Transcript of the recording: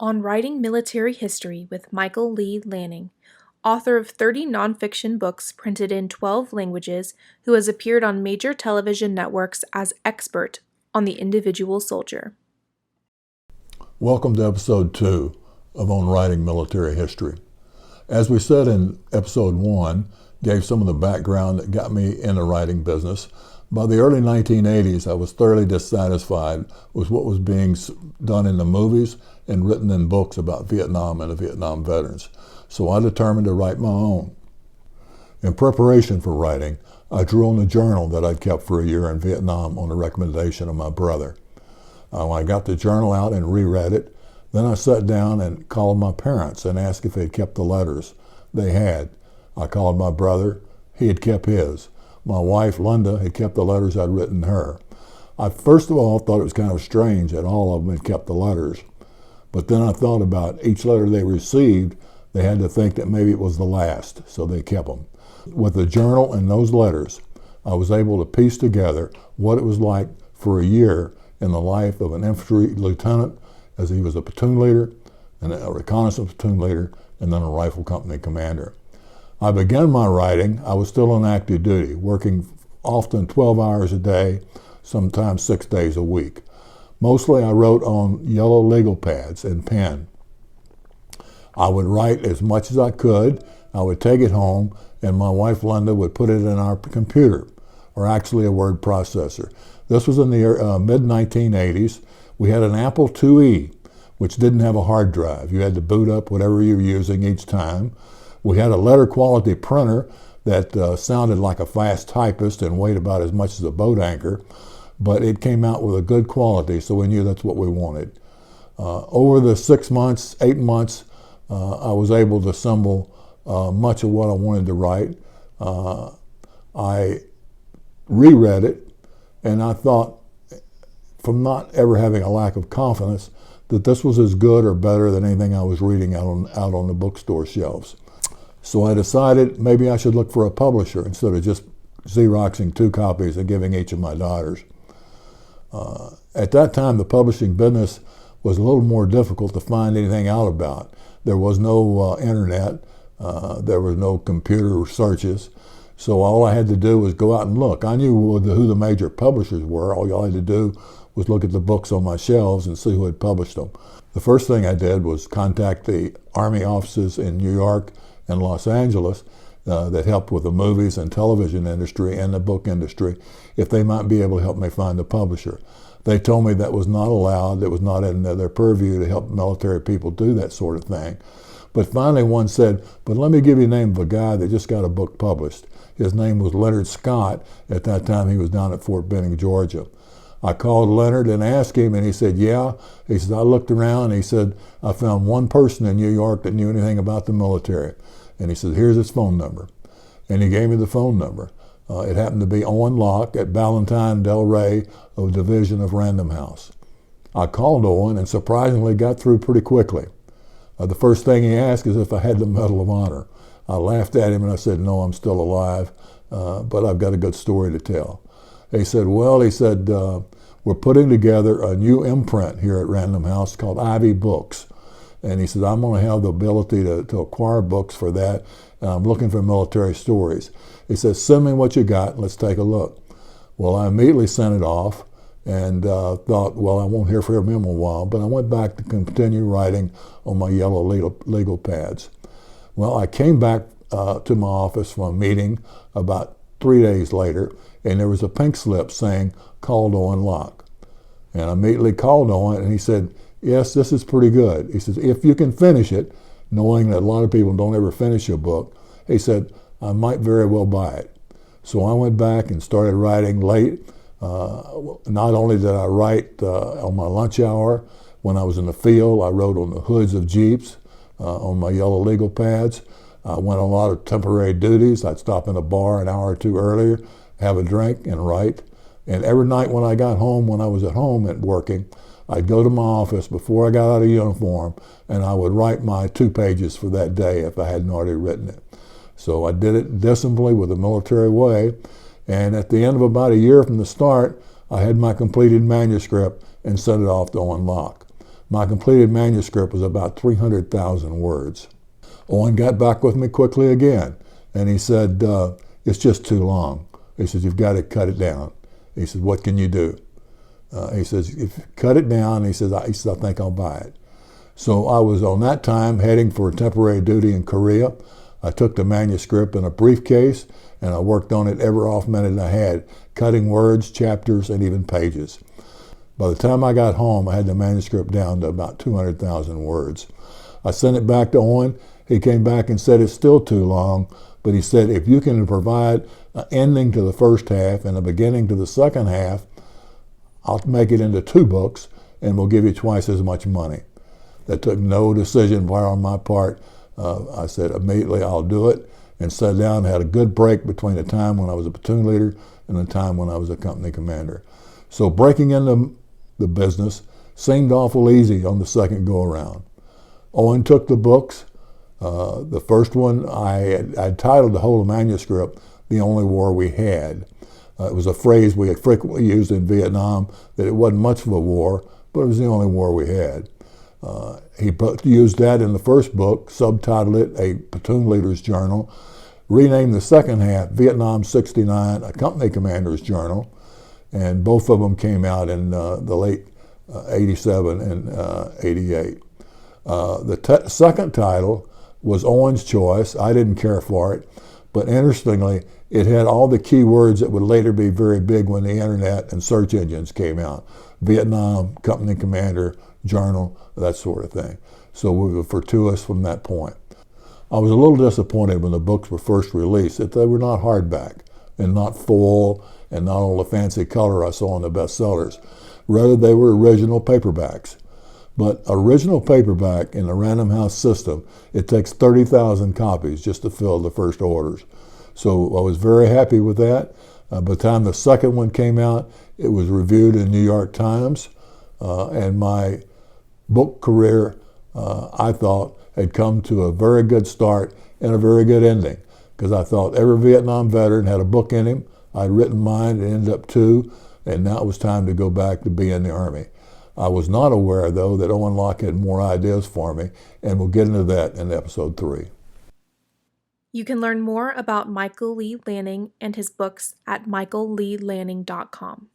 on Writing Military History with Michael Lee Lanning, author of 30 nonfiction books printed in 12 languages, who has appeared on major television networks as expert on the individual soldier. Welcome to episode 2 of On Writing Military History. As we said in episode 1, gave some of the background that got me in the writing business. By the early 1980s, I was thoroughly dissatisfied with what was being done in the movies and written in books about Vietnam and the Vietnam veterans. So I determined to write my own. In preparation for writing, I drew on a journal that I'd kept for a year in Vietnam on the recommendation of my brother. When I got the journal out and reread it, then I sat down and called my parents and asked if they'd kept the letters. They had. I called my brother. He had kept his. My wife, Linda, had kept the letters I'd written her. I first of all thought it was kind of strange that all of them had kept the letters. But then I thought about each letter they received, they had to think that maybe it was the last, so they kept them. With the journal and those letters, I was able to piece together what it was like for a year in the life of an infantry lieutenant, as he was a platoon leader, and a reconnaissance platoon leader, and then a rifle company commander. I began my writing, I was still on active duty, working often 12 hours a day, sometimes 6 days a week. Mostly I wrote on yellow legal pads and pen. I would write as much as I could, I would take it home, and my wife Linda would put it in our computer, or actually a word processor. This was in the mid-1980s. We had an Apple IIe, which didn't have a hard drive. You had to boot up whatever you were using each time. We had a letter quality printer that sounded like a fast typist and weighed about as much as a boat anchor, but it came out with a good quality, so we knew that's what we wanted. Over the 6 months, 8 months, I was able to assemble much of what I wanted to write. I reread it, and I thought, from not ever having a lack of confidence, that this was as good or better than anything I was reading out on the bookstore shelves. So I decided maybe I should look for a publisher instead of just Xeroxing 2 copies and giving each of my daughters. At that time, the publishing business was a little more difficult to find anything out about. There was no internet, there was no computer searches, so all I had to do was go out and look. I knew who the major publishers were. All I had to do was look at the books on my shelves and see who had published them. The first thing I did was contact the Army offices in New York and Los Angeles that helped with the movies and television industry and the book industry, if they might be able to help me find a publisher. They told me that was not allowed, it was not in their purview to help military people do that sort of thing. But finally one said, but let me give you the name of a guy that just got a book published. His name was Leonard Scott. At that time he was down at Fort Benning, Georgia. I called Leonard and asked him, and he said, yeah. He said, I looked around, and he said, I found one person in New York that knew anything about the military. And he said, here's his phone number. And he gave me the phone number. It happened to be Owen Locke at Ballantine Del Rey of Division of Random House. I called Owen and surprisingly got through pretty quickly. The first thing he asked is if I had the Medal of Honor. I laughed at him and I said, no, I'm still alive, but I've got a good story to tell. He said, well, we're putting together a new imprint here at Random House called Ivy Books. And he said, I'm going to have the ability to acquire books for that. And I'm looking for military stories. He says, send me what you got. Let's take a look. Well, I immediately sent it off and thought, well, I won't hear from him in a while. But I went back to continue writing on my yellow legal pads. Well, I came back to my office from a meeting about 3 days later, and there was a pink slip saying, called Owen Locke. And I immediately called Owen, and he said, yes, this is pretty good. He says, if you can finish it, knowing that a lot of people don't ever finish a book, he said, I might very well buy it. So I went back and started writing late. Not only did I write on my lunch hour, when I was in the field, I wrote on the hoods of Jeeps on my yellow legal pads. I went on a lot of temporary duties. I'd stop in a bar an hour or two earlier, have a drink, and write. And every night when I got home, when I was at home and working, I'd go to my office before I got out of uniform, and I would write my 2 pages for that day if I hadn't already written it. So I did it decently with a military way, and at the end of about a year from the start, I had my completed manuscript and sent it off to Owen Locke. My completed manuscript was about 300,000 words. Owen got back with me quickly again, and he said, it's just too long. He says, you've got to cut it down. He says, what can you do? He says, if you cut it down, he says, I think I'll buy it. So I was on that time heading for temporary duty in Korea. I took the manuscript in a briefcase, and I worked on it every off minute I had, cutting words, chapters, and even pages. By the time I got home, I had the manuscript down to about 200,000 words. I sent it back to Owen. He came back and said it's still too long, but he said, if you can provide an ending to the first half and a beginning to the second half, I'll make it into 2 books, and we'll give you twice as much money. That took no decision on my part. I said, immediately I'll do it, and sat down and had a good break between the time when I was a platoon leader and the time when I was a company commander. So breaking into the business seemed awful easy on the second go-around. Owen took the books. The first one, I titled the whole manuscript, The Only War We Had. It was a phrase we had frequently used in Vietnam, that it wasn't much of a war, but it was the only war we had. He used that in the first book, subtitled it A Platoon Leader's Journal, renamed the second half Vietnam 69, A Company Commander's Journal, and both of them came out in the late 87 and 88. The second title was Owen's choice. I didn't care for it, but interestingly, it had all the key words that would later be very big when the internet and search engines came out. Vietnam, Company Commander, Journal, that sort of thing. So we were fortuitous from that point. I was a little disappointed when the books were first released that they were not hardback and not full and not all the fancy color I saw in the bestsellers. Rather, they were original paperbacks. But original paperback in the Random House system, it takes 30,000 copies just to fill the first orders. So I was very happy with that. By the time the second one came out, it was reviewed in the New York Times, and my book career, I thought, had come to a very good start and a very good ending, because I thought every Vietnam veteran had a book in him. I'd written mine, it ended up 2, and now it was time to go back to be in the Army. I was not aware, though, that Owen Locke had more ideas for me, and we'll get into that in episode 3. You can learn more about Michael Lee Lanning and his books at michaelleelanning.com.